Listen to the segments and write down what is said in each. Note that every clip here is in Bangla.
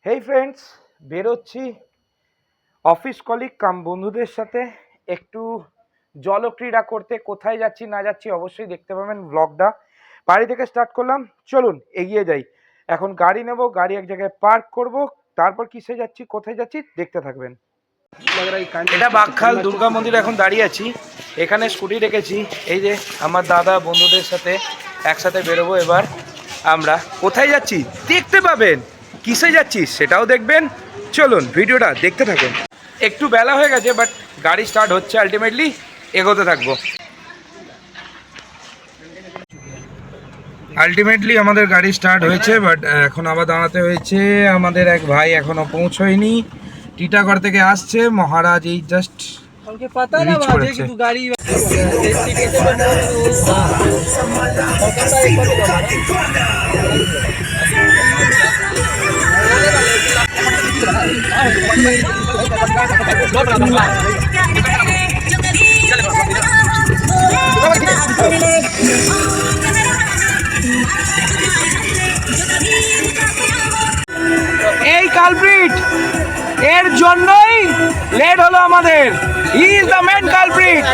হেই ফ্রেন্ডস, বেরোচ্ছি অফিস কলিগ কাম বন্ধুদের সাথে একটু জলক্রীড়া করতে। কোথায় যাচ্ছি না যাচ্ছি অবশ্যই দেখতে পাবেন ব্লগটা। বাড়ি থেকে স্টার্ট করলাম, চলুন এগিয়ে যাই। এখন গাড়ি নেব, গাড়ি এক জায়গায় পার্ক করব, তারপর কিসে যাচ্ছি কোথায় যাচ্ছি দেখতে থাকবেন। এটা বাকখাল দুর্গা মন্দির, এখন দাঁড়িয়ে আছি এখানে, স্কুটি রেখেছি। এই যে আমার দাদা বন্ধুদের সাথে একসাথে বেরোবো। এবার আমরা কোথায় যাচ্ছি দেখতে পাবেন, কিসে যাচ্ছি সেটাও দেখবেন। চলুন ভিডিওটা দেখতে থাকুন। একটু বেলা হয়ে গেছে, বাট গাড়ি স্টার্ট হচ্ছে, আলটিমেটলি এগোতে থাকবো। আলটিমেটলি আমাদের গাড়ি স্টার্ট হয়েছে, বাট এখন আবার দাঁড়াতে হয়েছে। আমাদের এক ভাই এখনো পৌঁছয়নি, টিটাগড় থেকে আসছে। মহারাজ এই জাস্ট রিচ করেছে। এই কালপ্রিট, এর জন্যই লেট হলো আমাদের। He is the main culprit.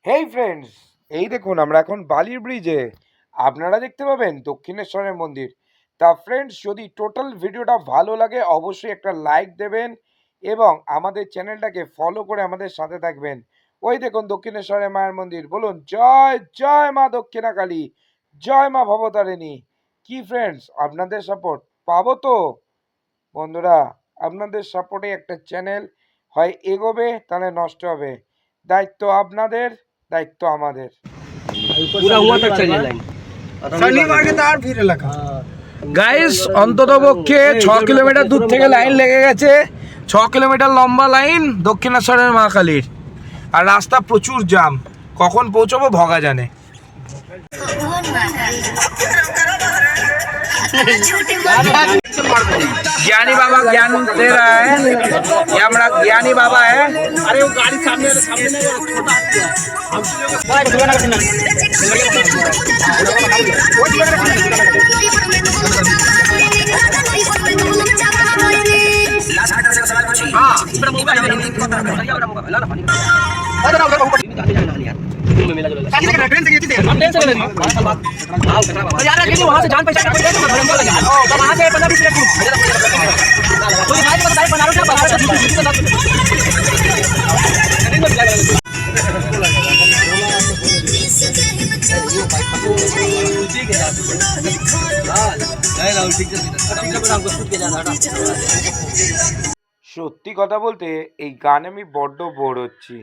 Hey friends, এই দেখুন আমরা এখন বালির ব্রিজে। আপনারা দেখতে পাবেন দক্ষিণেশ্বরের মন্দির। তা ফ্রেন্ডস, যদি টোটাল ভিডিওটা ভালো লাগে অবশ্যই একটা লাইক দেবেন এবং আমাদের চ্যানেলটাকে ফলো করে আমাদের সাথে থাকবেন। ওই দেখুন দক্ষিণেশ্বরের মায়ের মন্দির। বলুন জয় জয় মা দক্ষিণা কালী, জয় মা ভবতারিণী। কি ফ্রেন্ডস, আপনাদের সাপোর্ট পাবো তো বন্ধুরা? আপনাদের সাপোর্টে একটা চ্যানেল হয় এগোবে, তাহলে নষ্ট হবে। দায়িত্ব আপনাদের, দায়িত্ব আমাদের। গাইস, অন্তত পক্ষে 6 কিলোমিটার দূর থেকে লাইন লেগে গেছে। 6 কিলোমিটার লম্বা লাইন দক্ষিণেশ্বরের মা কালীর, আর রাস্তা প্রচুর জ্যাম। কখন পৌঁছবো ভগা জানে। ज्ञानी बाबा ज्ञान दे रहा है, ये हमारा ज्ञानी बाबा है। अरे वो गाड़ी सामने वहाँ से जान पहचान वहाँ से 15-20 मिनट সত্যি কথা বলতে এই গানে আমি বড্ড বোর হচ্ছি।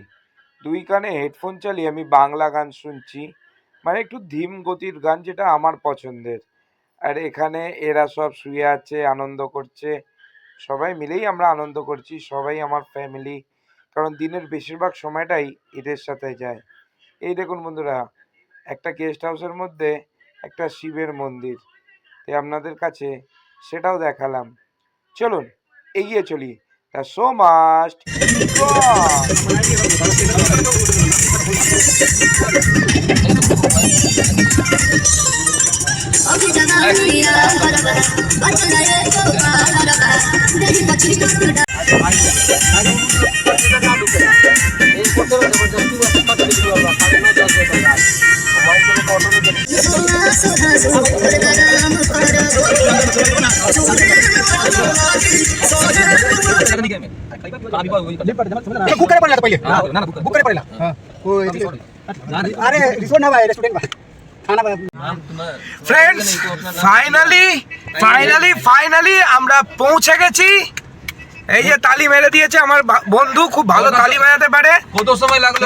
2 কানে হেডফোন চালিয়ে আমি বাংলা গান শুনছি, মানে একটু ধীম গতির গান, যেটা আমার পছন্দের। আর এখানে এরা সব শুয়ে আছে, আনন্দ করছে। সবাই মিলেই আমরা আনন্দ করছি, সবাই আমার ফ্যামিলি, কারণ দিনের বেশিরভাগ সময়টাই এদের সাথে যায়। এই দেখুন বন্ধুরা, একটা গেস্ট হাউসের মধ্যে একটা শিবের মন্দির, তাই আপনাদের কাছে সেটাও দেখালাম। চলুন এগিয়ে চলি। তা সো মাস্ট फ्रेंड्स, फाइनली আমরা পৌঁছে গেছি। এই যে তালি মেরে দিয়েছে আমার বন্ধু, খুব ভালো তালি মেরাতে পারে। কত সময় লাগলো?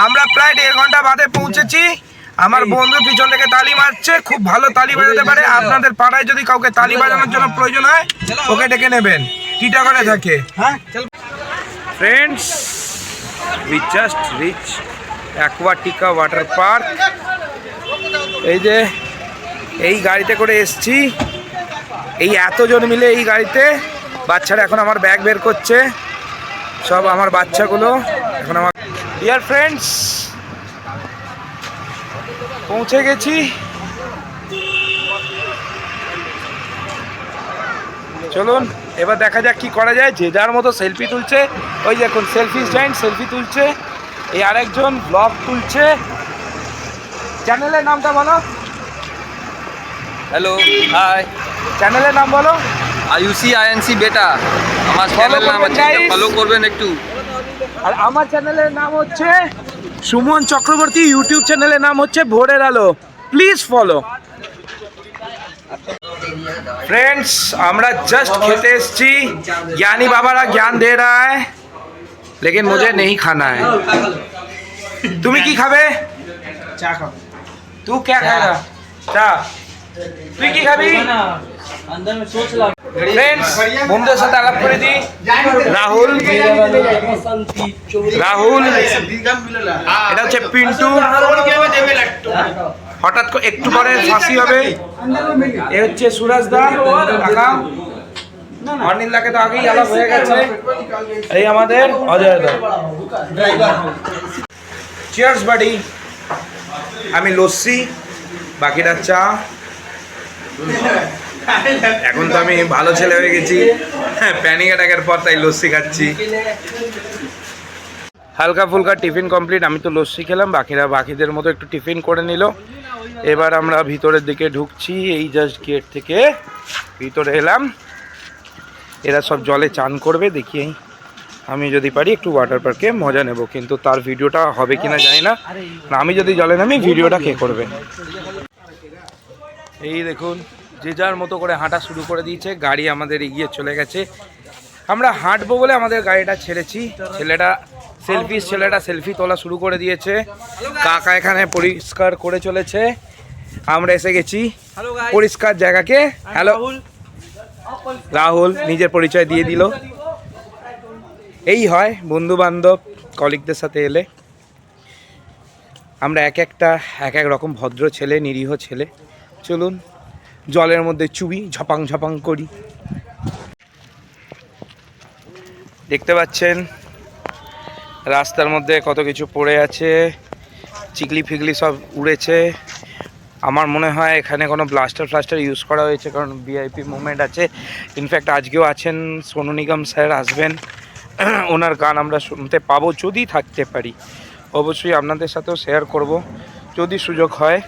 আমরা প্রায় 1.5 ঘন্টা বাদে পৌঁছেছি। আমার বন্ধু পিছন থেকে তালি মারছে, খুব ভালো তালি বাজাতে পারে। আপনাদের পাড়ায় যদি কাউকে তালি বাজানোর জন্য প্রয়োজন হয় ওকে ডেকে নেবেন, টিটাগড়ে থাকে। Friends, we just reach Aquatica water park. এই যে এই গাড়িতে করে এসছি, এই এতজন মিলে এই গাড়িতে। বাচ্চারা এখন আমার ব্যাগ বের করছে, সব আমার বাচ্চাগুলো এখন আমার। ডিয়ার ফ্রেন্ডস, পৌঁছে গেছি। চলুন এবার দেখা যাক কি করা যায়। যে যার মতো সেলফি তুলছে, ওই দেখুন সেলফি স্ট্যান্ড, সেলফি তুলছে। এই আরেকজন ব্লগ তুলছে। চ্যানেলের নামটা বলো। Hello, hi. চ্যানেলের নাম বলো। আয়ুষি আইএনসি বেটা আমার চ্যানেল নাম আছে, ফলো করবেন একটু। আর আমার চ্যানেলের নাম হচ্ছে সুমন চক্রবর্তী, ইউটিউব চ্যানেলের নাম হচ্ছে ভোরের আলো, প্লিজ ফলো। फ्रेंड्स আমরা जस्ट खेते एसছি, ज्ञानी बाबा ज्ञान दे रहा है लेकिन मुझे नहीं खाना है। তুমি কি খাবে? চা খাবো। तू क्या खाएगा? চা। তুই কি খাবি? अंदर में सोच ला। फ्रेंड्स বন্ধুদের সাথে আলাপ করে দি। রাহুল, রাহুল, এটা হচ্ছে পিন্টু। হঠাৎ করে একটু পরে ফাঁসি হবে। এ হচ্ছে সুরাজ দা কাকা, অনিল দাকে তো আগেই আলাপ হয়ে গেছে। এই আমাদের অজয় দা। চিয়ার্স বাডি। আমি লস্যি, বাকিটা চা। এখন তো আমি ভালো ছেলে হয়ে গেছি, প্যানিক অ্যাটাকের পর তাই লস্যি খাচ্ছি। হালকা ফুলকা টিফিন কমপ্লিট। আমি তো লস্যি খেলাম, বাকিদের মতো একটু টিফিন করে নিল। এবার আমরা ভিতরের দিকে ঢুকছি। এই জাস্ট গেট থেকে ভিতরে এলাম। এরা সব জলে চান করবে। দেখি আমি যদি পারি একটু ওয়াটার পার্কে মজা নেব, কিন্তু তার ভিডিওটা হবে কিনা জানি না। আমি যদি জলে নামি ভিডিওটা কে করবে? এই দেখুন যে যার মতো করে হাঁটা শুরু করে দিয়েছে। গাড়ি আমাদের এগিয়ে চলে গেছে। আমরা হাঁটবো বলে আমাদের গাড়িটা ছেড়েছি। ছেলেটা সেলফি তোলা শুরু করে দিয়েছে। কাকা এখানে পরিষ্কার করে চলেছে। আমরা এসে গেছি পরিষ্কার জায়গাকে। হ্যালো রাহুল নিজের পরিচয় দিয়ে দিল। এই হয় বন্ধু বান্ধব কলিগদের সাথে এলে। আমরা এক এক রকম ভদ্র ছেলে, নিরীহ ছেলে। চলুন জলের মধ্যে চুবি, ঝপাং ঝপাং করি। দেখতে পাচ্ছেন রাস্তার মধ্যে কত কিছু পড়ে আছে, চিকলি ফিকলি সব উড়েছে। আমার মনে হয় এখানে কোনো ব্লাস্টার ইউজ করা হয়েছে, কারণ ভিআইপি মুভমেন্ট আছে। ইনফ্যাক্ট আজকেও আছেন সোনু নিগম স্যার, আসবেন। ওনার গান আমরা শুনতে পাবো যদি থাকতে পারি। অবশ্যই আপনাদের সাথেও শেয়ার করব যদি সুযোগ হয়।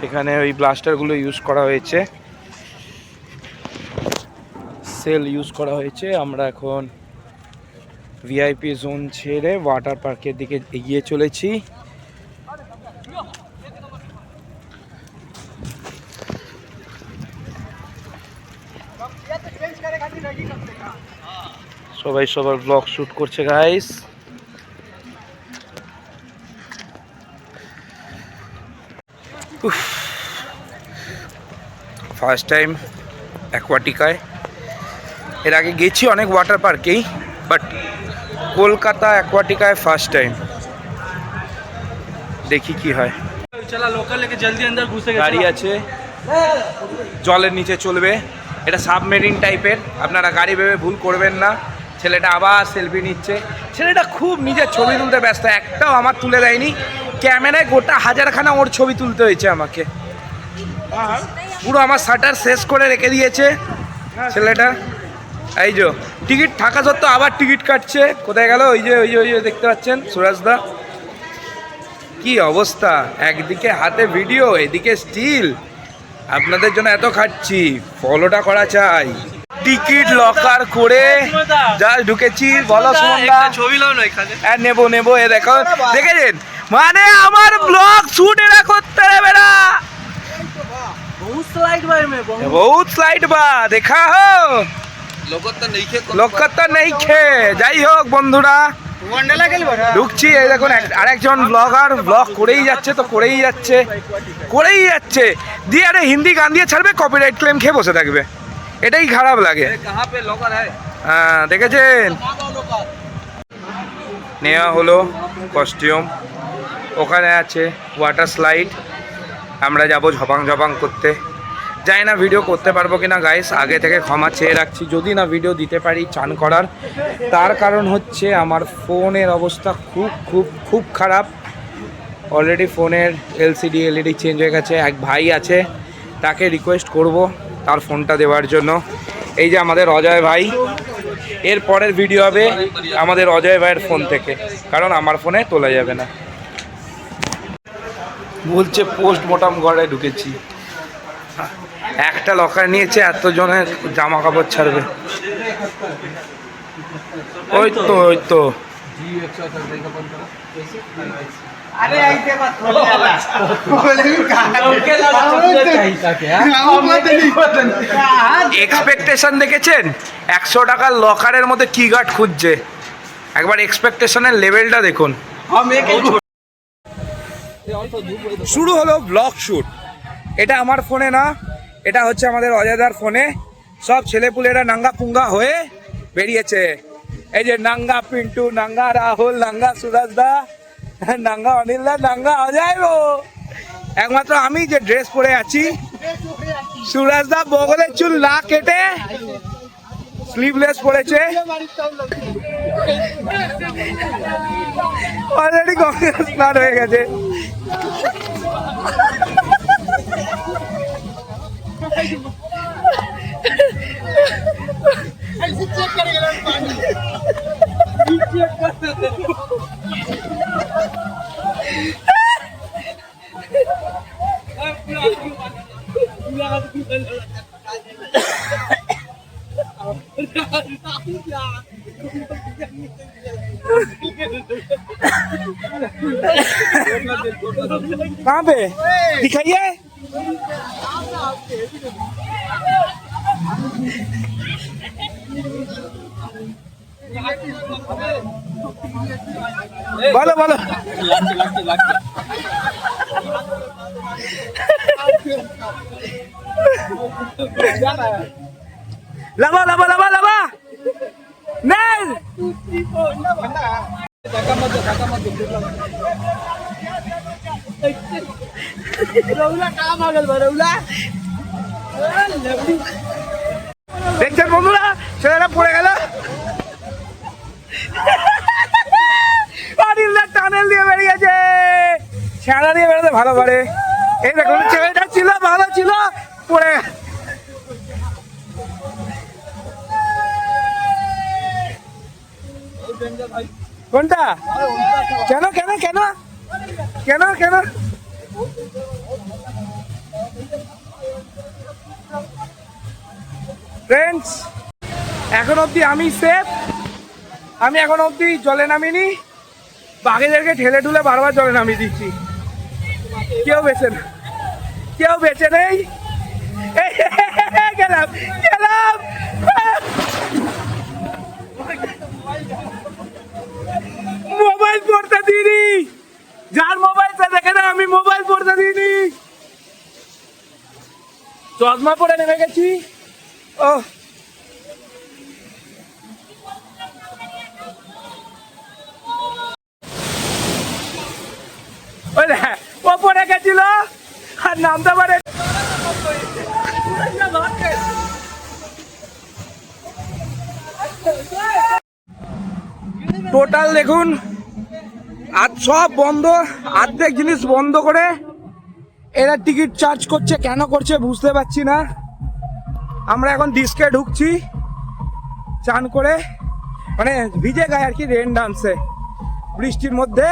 এখানে ওই ব্লাস্টারগুলো ইউজ করা হয়েছে, সেল ইউজ করা হয়েছে। আমরা এখন ভিআইপি জোন ছেড়ে ওয়াটার পার্কের দিকে এগিয়ে চলেছি। সবাই সবার ব্লগ শুট করছে গাইস। ফার্স্ট টাইম অ্যাকোয়াটিকায়। এর আগে গেছি অনেক ওয়াটার পার্কেই, বাট কলকাতা অ্যাকোয়াটিকায় ফার্স্ট টাইম। দেখি কি হয়। গাড়ি আছে, জলের নিচে চলবে। এটা সাবমেরিন টাইপের, আপনারা গাড়ি ভেবে ভুল করবেন না। ছেলেটা আবার সেলফি নিচ্ছে। ছেলেটা খুব নিজের ছবি তুলতে ব্যস্ত, একটাও আমার তুলে দেয়নি। ক্যামেরায় গোটা হাজারখানা ওর ছবি তুলতে হয়েছে আমাকে। পুরো আমার শাটার শেষ করে রেখে দিয়েছে ছেলেটা। এই যে টিকিট থাকা সত্ত্বেও আবার টিকিট কাটছে। কোথায় গেল? ওই যে দেখতে পাচ্ছেন সুরাজদা। কি অবস্থা, একদিকে হাতে ভিডিও, এদিকে স্টিল। আপনাদের জন্য এত খাচ্ছি, ফলোটা করা চাই। টিকিট লকার করে যা ঢুকেছি। বলো সুমনদা, ছবি নাও না এখানে। হ্যাঁ নেবো। এ দেখো, দেখেছেন মানে আমার ব্লগ শুট এরা করতে হবে না। बहुत स्लाइड बा देखा हो, লোকতা নেই খে। যাই হোক বন্ধুরা, ঢুকছি। এই দেখুন আরেকজন ব্লগার ব্লগ করেই যাচ্ছে দিয়ে আরে হিন্দি গান দিয়ে ছাড়বে, কপিরাইট ক্লেম খেয়ে বসে থাকবে। এটাই খারাপ লাগে। হ্যাঁ দেখেছেন, নেওয়া হলো কস্টিউম। ওখানে আছে ওয়াটার স্লাইড, আমরা যাব ঝপাং ঝপাং করতে। জানি না ভিডিও করতে পারবো কিনা গাইস, আগে থেকে ক্ষমা চেয়ে রাখছি যদি না ভিডিও দিতে পারি চান করার। তার কারণ হচ্ছে আমার ফোনের অবস্থা খুব খুব খুব খারাপ। অলরেডি ফোনের এলসিডি এলইডি চেঞ্জ হয়ে গেছে। এক ভাই আছে, তাকে রিকোয়েস্ট করব তার ফোনটা দেওয়ার জন্য। এই যে আমাদের অজয় ভাই, এর পরের ভিডিও হবে আমাদের অজয় ভাইয়ের ফোন থেকে, কারণ আমার ফোনে তোলা যাবে না। বলছে পোস্টমর্টম ঘরে ঢুকেছি, একটা লকার নিয়েছে, এতজনের জামা কাপড় ছাড়বে। ওই তো ওই তো এক্সপেকটেশন দেখেছেন? 100 টাকার লকারের মধ্যে কি গার্ড খুঁজছে, একবার এক্সপেকটেশনের লেভেলটা দেখুন। শুরু হলো ব্লগ শুট। এটা আমার ফোনে না, এটা হচ্ছে আমাদের অজয়দার ফোনে। সব ছেলেপুলেরা নাঙ্গা পুঙ্গা হয়ে বেরিয়েছে। এই যে নাঙ্গা পিন্টু, নাঙ্গা রাহুল, নাঙ্গা সুরাজ দা, নাঙ্গা অনিল দা, নাঙ্গা অজয় গো। একমাত্র আমি যে ড্রেস পরে আছি, সুরাজ দা বগলের চুল না কেটে স্লিভলেস পরেছে। অলরেডি গঙ্গা স্নান হয়ে গেছে। कहाँ पे दिखाइए? बोलो बोलो। लबा लबा लबा लबा नहीं দেখছেন বন্ধুরা, ছেলেরা পড়ে গেল। টানেল দিয়ে বেরিয়েছে, ছেঁড়া দিয়ে বেরোতে ভালো পারে। এই দেখুন, ছেলেটা ছিল ভালো ছিল, পড়ে কোনটা? কেন কেন কেন কেন কেন? ফ্রেন্ডস, এখন অবধি আমি সেফ। আমি এখন অবধি জলে নামিনি, বাঘেদেরকে ঠেলে ঠুলে বারবার জলে নামিয়ে দিচ্ছি। কেউ বেঁচে না, কেউ বেঁচে নেই। গেলাম গেলাম। মোবাইল পড়তে দিইনি, যার মোবাইলটা দেখে না আমি মোবাইল পড়তে দিইনি। চশমা পরে নেমে গেছি। ও ওপরে গেছিল আর নামতে পারে। টোটাল দেখুন, আজ সব বন্ধ, অর্ধেক জিনিস বন্ধ করে এরা টিকিট চার্জ করছে। কেন করছে বুঝতে পারছি না। আমরা এখন ডিস্কে ঢুকছি চান করে, মানে ভিজে গায়ে আর কি, রেন ডান্সে বৃষ্টির মধ্যে।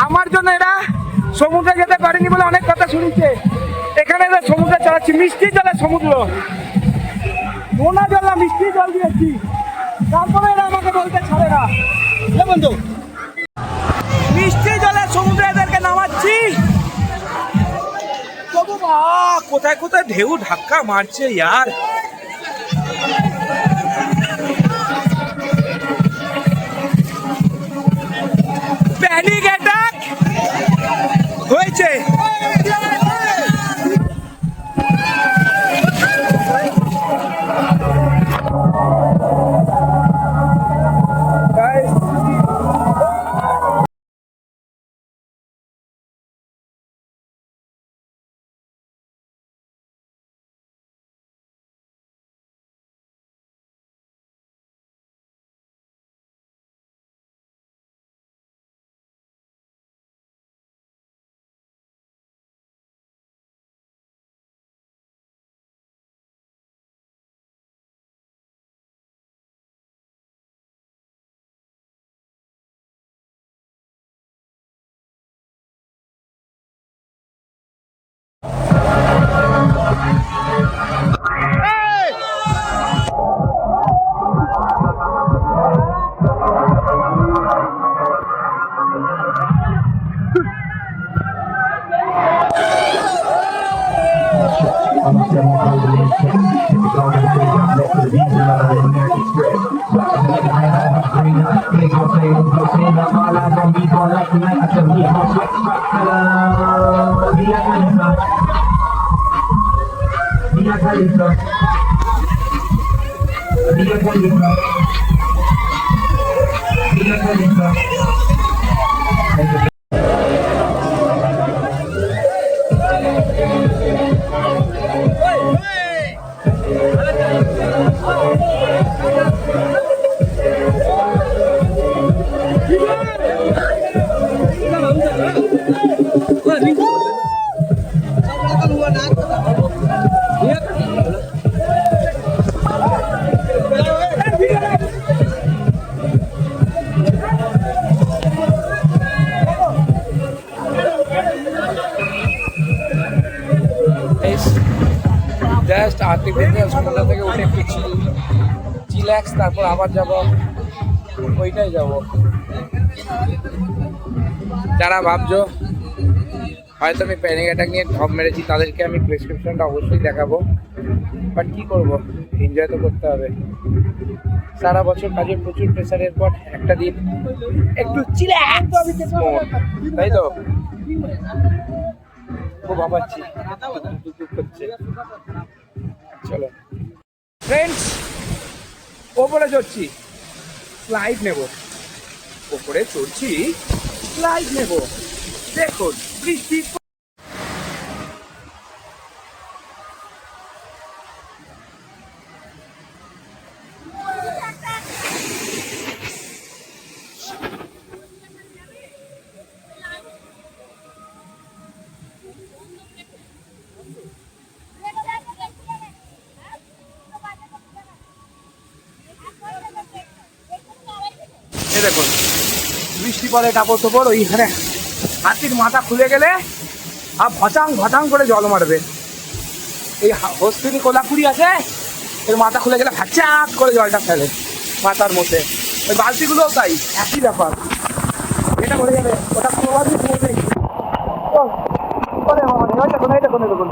আমার জন্য এরা সমুদ্রে যেতে পারেনি বলে অনেক কথা শুনছে। এখানে যাচ্ছি, মিষ্টি জলের সমুদ্র, নোনা জল না মিষ্টি জল দিয়েছি, তারপরে এরা আমাকে বলতে ছাড়ে না। বন্ধু মিষ্টি জলের সমুদ্রে এদেরকে নামাচ্ছি, তবু কোথায় কোথায় ঢেউ ধাক্কা মারছে ইয়ার। প্যানিক অ্যাটাক হয়েছে। জাস্ট আর্টিফিশিয়াল সমুদ্র থেকে উঠে একটু চিল্যাক্স, তারপর আবার যাব ওইটাই যাব। যারা ভাবছো হয়তো আমি প্যানিক অ্যাটাক নিয়ে ঠপ মেরেছি, তাদেরকে আমি প্রেসক্রিপশনটা অবশ্যই দেখাবো, বাট কী করবো, এনজয় তো করতে হবে। সারা বছর কাজের প্রচুর প্রেশারের পর একটা দিন একটু চিল্যাক্স, তাই তো খুব ভাবাচ্ছি, করছে। চলো ফ্রেন্ডস, ওপরে চড়ছি, স্লাইড নেব, ওপরে চড়ছি, স্লাইড নেব, দেখুন বৃষ্টি। দেখুন বৃষ্টি পরে কাপড় তোপড় ওইখানে হাতির মাথা খুলে গেলে আর ভচাং ভচাং করে জল মারবে। এই হস্তিনী কোলাপুরি আছে, এর মাথা খুলে গেলে ভাচাক করে জলটা ফেলে মাথার মধ্যে। ওই বালতিগুলোও তাই একই ব্যাপার, এটা করে যাবে ওটা কোনোভাবেই পড়বে। দেখুন এই দেখুন দেখুন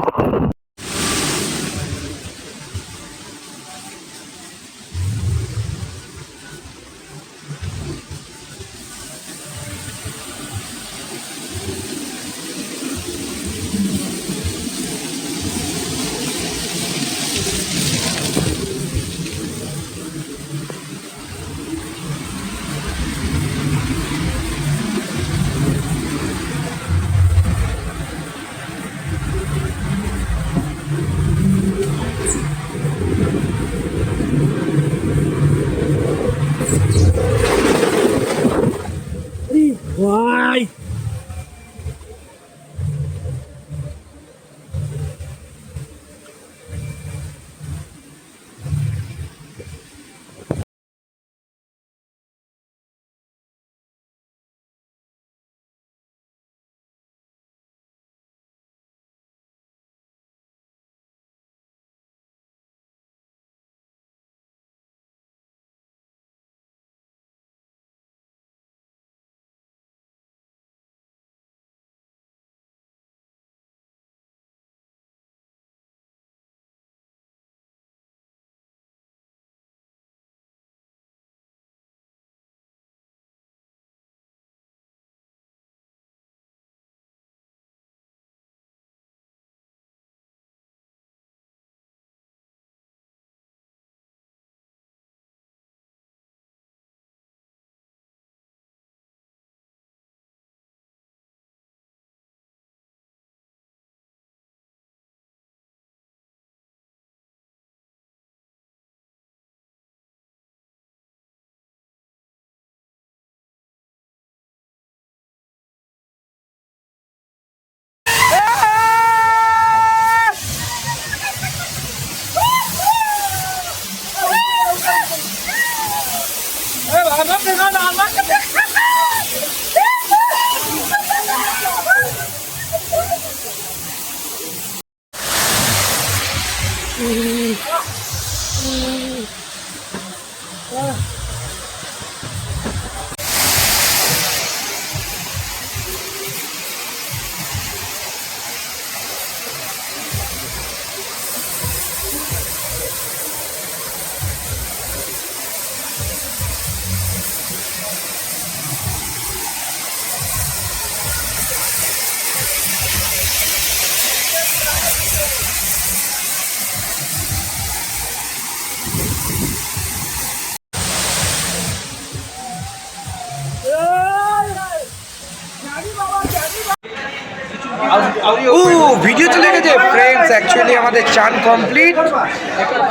ও ভিডিও চলে গেছে ফ্রেন্ডস, অ্যাকচুয়ালি আমাদের চান কমপ্লিট,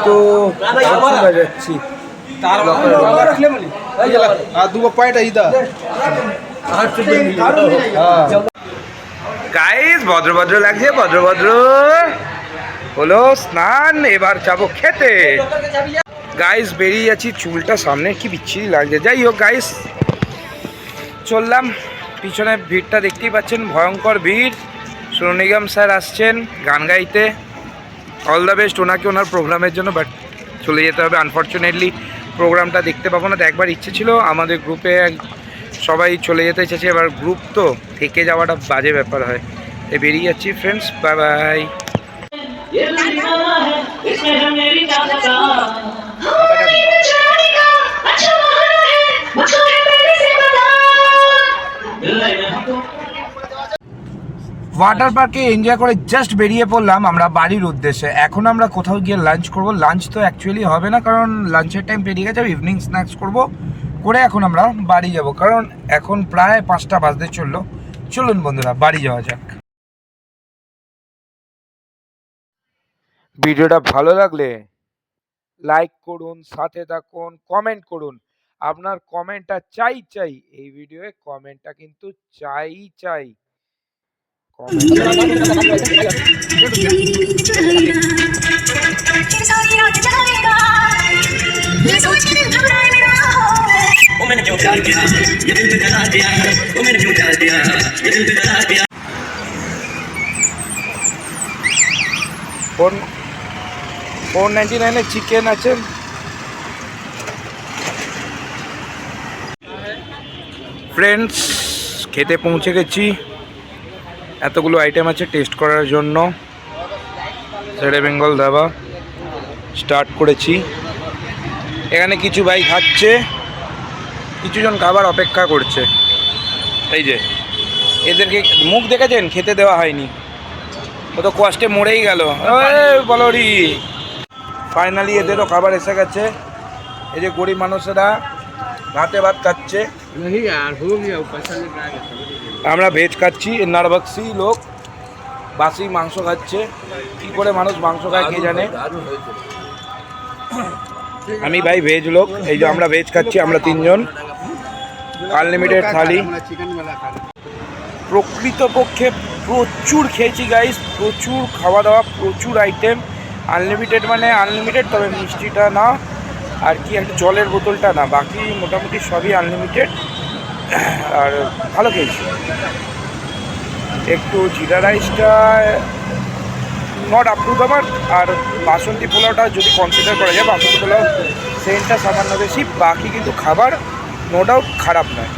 তো চলে যাচ্ছি। গাইস ভদ্র ভদ্র লাগছে, ভদ্র ভদ্র হলো স্নান, এবার যাবো খেতে। গাইস বেরিয়ে যাচ্ছি, চুলটা সামনে কি বিচ্ছিরি লাগছে। যাই হোক গাইস চললাম, পিছনে ভিড়টা দেখতেই পাচ্ছেন, ভয়ঙ্কর ভিড়। সোনু নিগম স্যার আসছেন গান গাইতে, অল দ্য বেস্ট ওনাকে ওনার প্রোগ্রামের জন্য, বাট চলে যেতে হবে আনফর্চুনেটলি, প্রোগ্রামটা দেখতে পাবো না। তো একবার ইচ্ছে ছিল আমাদের গ্রুপে সবাই চলে যেতে চেয়েছে, এবার গ্রুপ তো থেকে যাওয়াটা বাজে ব্যাপার হয়। এই বেরিয়ে যাচ্ছি ফ্রেন্ডস, বাই বাই। ওয়াটার পার্কে এনজয় করে জাস্ট বেরিয়ে পড়লাম আমরা বাড়ির উদ্দেশ্যে। এখন আমরা কোথাও গিয়ে লাঞ্চ করব। লাঞ্চ তো অ্যাকচুয়ালি হবে না, কারণ লাঞ্চের টাইম পেরিয়ে গেছে। ইভিনিং স্ন্যাক্স করে এখন আমরা বাড়ি যাব, কারণ এখন প্রায় 5টা বাজতে চললো। চলুন বন্ধুরা বাড়ি যাওয়া যাক। ভিডিওটা ভালো লাগলে লাইক করুন, সাথে থাকুন, কমেন্ট করুন। আপনার কমেন্টটা চাই, এই ভিডিওয়ে কমেন্টটা কিন্তু চাই। $4.99 চিকেন আছে। ফ্রেন্ডস খেতে পৌঁছে গেছি, এতগুলো আইটেম আছে টেস্ট করার জন্য। শেরে বেঙ্গল ধাবা স্টার্ট করেছি। এখানে কিছু ভাই খাচ্ছে, কিছুজন খাবার অপেক্ষা করছে। এই যে এদেরকে মুখ দেখেছেন, খেতে দেওয়া হয়নি, ও তো কষ্টে মরেই গেল। বলরি ফাইনালি এদেরও খাবার এসে গেছে। এই যে গরিব মানুষেরা ভাতে ভাত খাচ্ছে, আমরা ভেজ খাচ্ছি। নারবাক্সি লোক বাসি মাংস খাচ্ছে। কি করে মানুষ মাংস খায় কে জানে। আমি ভাই ভেজ লোক, এই যে আমরা ভেজ খাচ্ছি, আমরা 3 জন। আনলিমিটেড থালি। প্রকৃতপক্ষে প্রচুর খেয়েছি গাইস, প্রচুর খাওয়া দাওয়া, প্রচুর আইটেম। আনলিমিটেড মানে আনলিমিটেড, তবে মিষ্টিটা না, আর কি একটা জলের বোতলটা না, বাকি মোটামুটি সবই আনলিমিটেড। আর ভালো খেয়েছি। একটু জিরা রাইসটা not up to the mark, আর বাসন্তী পোলাওটা যদি কনসিডার করা যায়, বাসন্তী পোলাও সেন্টটা সামান্য বেশি, বাকি কিন্তু খাবার নো ডাউট খারাপ নয়।